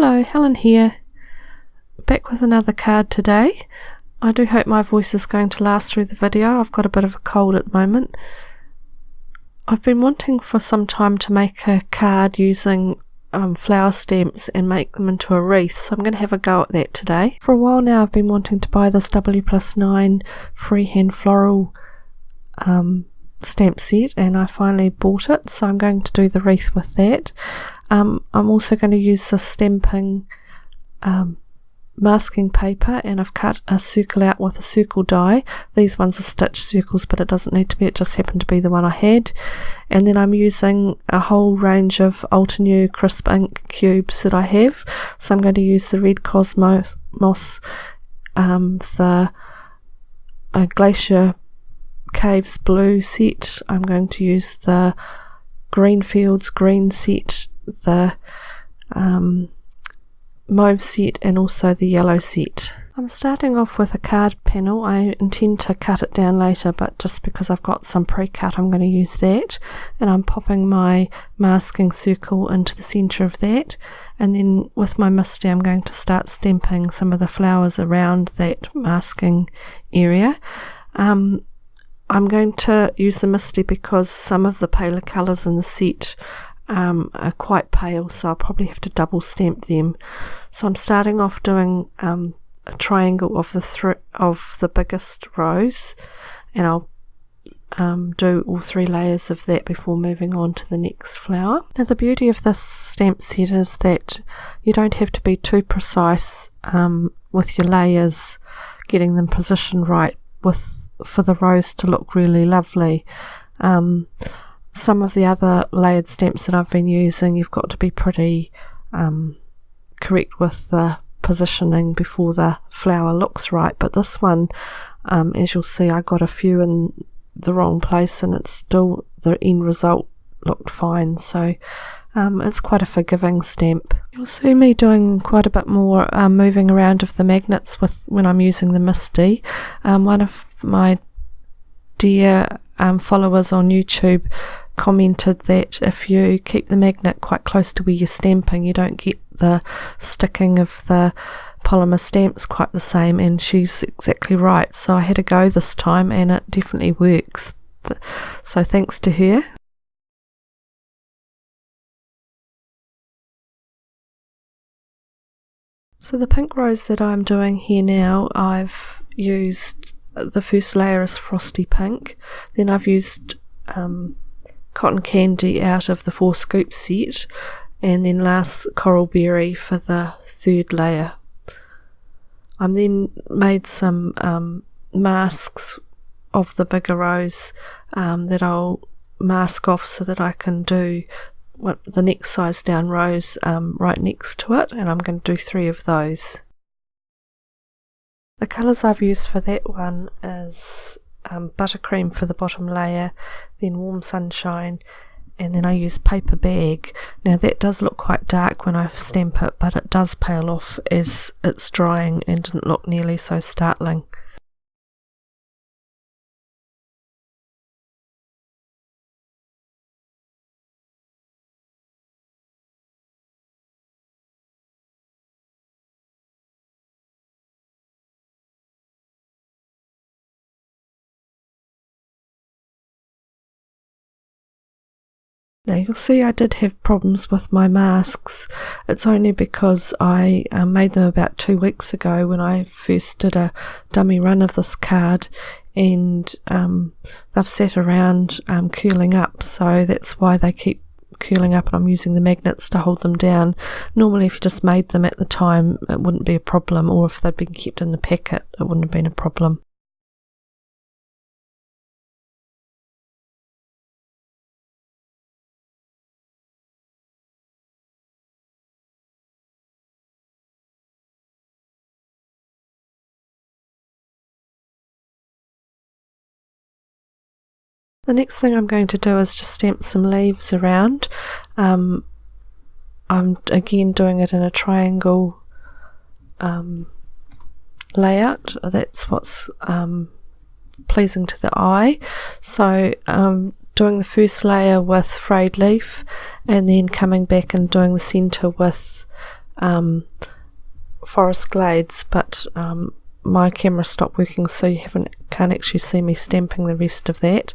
Hello, Helen here, back with another card today. I do hope my voice is going to last through the video. I've got a bit of a cold at the moment. I've been wanting for some time to make a card using flower stamps and make them into a wreath, so I'm going to have a go at that today. For a while now I've been wanting to buy this Wplus9 Freehand Floral stamp set, and I finally bought it, so I'm going to do the wreath with that. I'm also going to use the stamping masking paper, and I've cut a circle out with a circle die. These ones are stitched circles, but it doesn't need to be, it just happened to be the one I had. And then I'm using a whole range of Ultra crisp ink cubes that I have, so I'm going to use the red Cosmos, the Glacier Caves blue set. I'm going to use the Greenfields green set, the mauve set, and also the yellow set. I'm starting off with a card panel. I intend to cut it down later, but just because I've got some pre-cut I'm going to use that, and I'm popping my masking circle into the centre of that, and then with my misty I'm going to start stamping some of the flowers around that masking area. I'm going to use the misty because some of the paler colours in the set are quite pale, so I'll probably have to double stamp them. So I'm starting off doing a triangle of the biggest rows, and I'll do all 3 layers of that before moving on to the next flower. Now the beauty of this stamp set is that you don't have to be too precise with your layers, getting them positioned right for the rows to look really lovely. Some of the other layered stamps that I've been using, you've got to be pretty correct with the positioning before the flower looks right, but this one, as you'll see, I got a few in the wrong place and it's still, the end result looked fine, so it's quite a forgiving stamp. You'll see me doing quite a bit more moving around of the magnets when I'm using the misty. One of my dear followers on YouTube commented that if you keep the magnet quite close to where you're stamping, you don't get the sticking of the polymer stamps quite the same, and she's exactly right. So I had a go this time and it definitely works, so thanks to her. So the pink rose that I'm doing here now, I've used, the first layer is frosty pink, then I've used cotton candy out of the 4 scoop set, and then last coral berry for the 3rd layer. I'm then made some masks of the bigger rose that I'll mask off so that I can do the next size down rows right next to it, and I'm going to do 3 of those. The colours I've used for that one is buttercream for the bottom layer, then warm sunshine, and then I use paper bag. Now that does look quite dark when I stamp it, but it does pale off as it's drying and didn't look nearly so startling. Now you'll see I did have problems with my masks. It's only because I made them about 2 weeks ago when I first did a dummy run of this card, and they've sat around curling up, so that's why they keep curling up, and I'm using the magnets to hold them down. Normally if you just made them at the time it wouldn't be a problem, or if they'd been kept in the packet it wouldn't have been a problem. The next thing I'm going to do is just stamp some leaves around. I'm again doing it in a triangle layout. That's what's pleasing to the eye. So doing the first layer with frayed leaf, and then coming back and doing the centre with forest glades, but my camera stopped working, so you can't actually see me stamping the rest of that.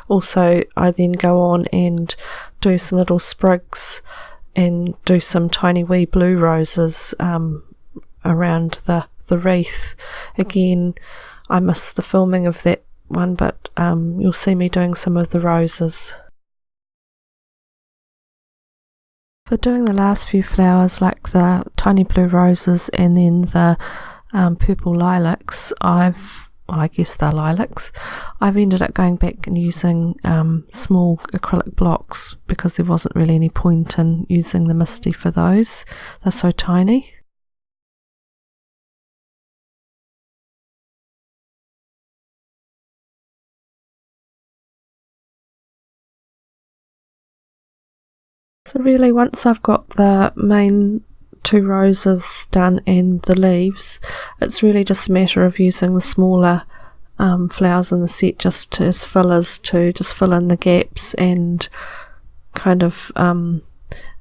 Also, I then go on and do some little sprigs and do some tiny wee blue roses around the wreath. Again, I missed the filming of that one, but you'll see me doing some of the roses. For doing the last few flowers, like the tiny blue roses and then the purple lilacs, I guess they're lilacs, I've ended up going back and using small acrylic blocks because there wasn't really any point in using the Misty for those. They're so tiny. So really, once I've got the main 2 roses done and the leaves, it's really just a matter of using the smaller flowers in the set just as fillers to just fill in the gaps and kind of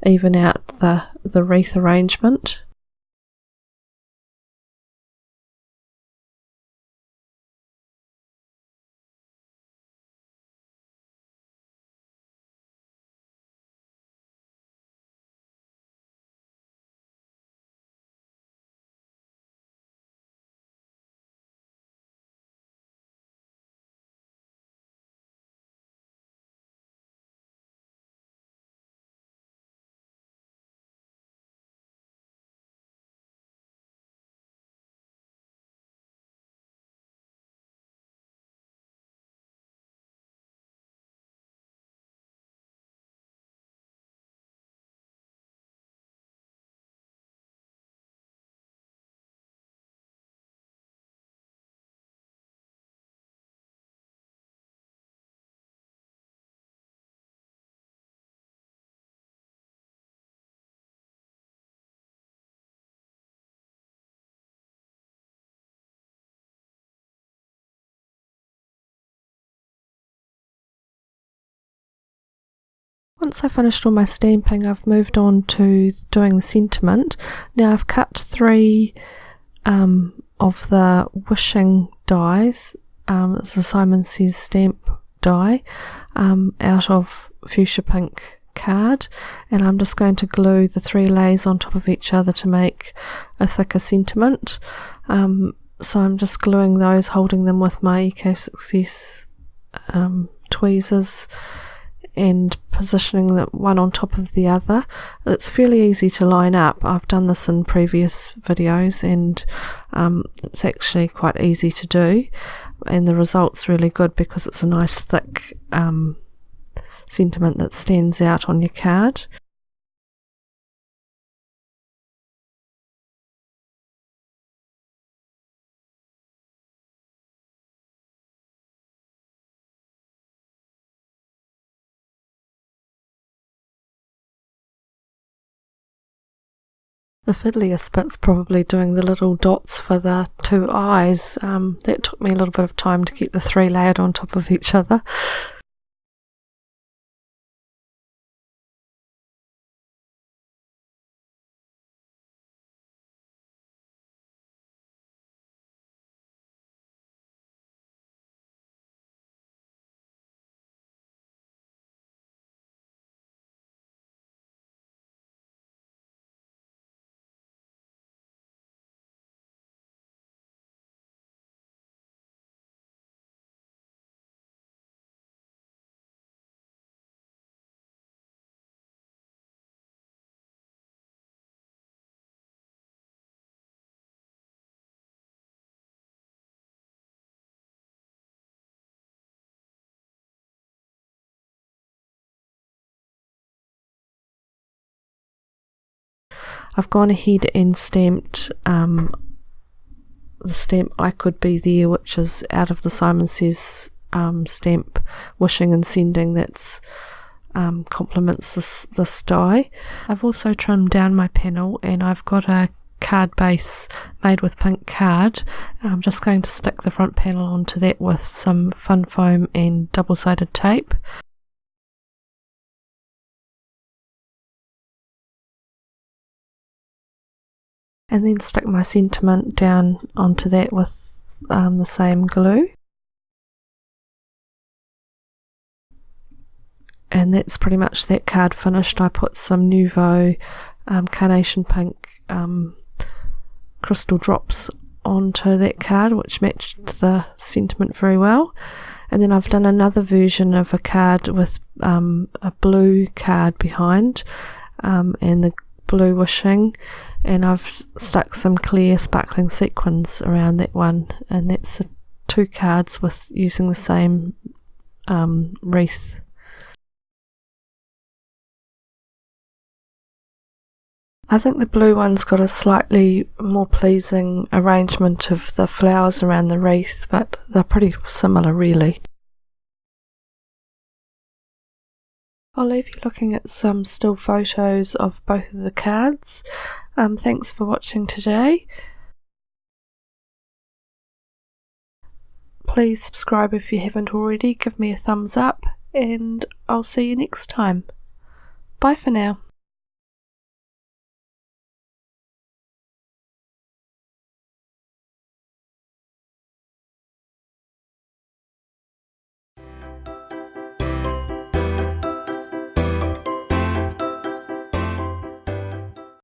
even out the wreath arrangement. Once I finished all my stamping, I've moved on to doing the sentiment. Now I've cut 3 of the wishing dies. It's a Simon Says stamp die out of fuchsia pink card, and I'm just going to glue the 3 layers on top of each other to make a thicker sentiment. So I'm just gluing those, holding them with my Eco Success tweezers and positioning the one on top of the other. It's fairly easy to line up. I've done this in previous videos and it's actually quite easy to do, and the result's really good because it's a nice thick sentiment that stands out on your card. The fiddliest bit's probably doing the little dots for the 2 eyes. That took me a little bit of time to get the 3 layered on top of each other. I've gone ahead and stamped the stamp I Could Be There, which is out of the Simon Says stamp Wishing and Sending, that's complements this die. I've also trimmed down my panel, and I've got a card base made with pink card, and I'm just going to stick the front panel onto that with some fun foam and double-sided tape. And then stick my sentiment down onto that with the same glue. And that's pretty much that card finished. I put some Nouveau carnation pink crystal drops onto that card, which matched the sentiment very well. And then I've done another version of a card with a blue card behind and the blue wishing, and I've stuck some clear sparkling sequins around that one, and that's the two cards with using the same wreath. I think the blue one's got a slightly more pleasing arrangement of the flowers around the wreath, but they're pretty similar really. I'll leave you looking at some still photos of both of the cards. Thanks for watching today. Please subscribe if you haven't already, give me a thumbs up, and I'll see you next time. Bye for now.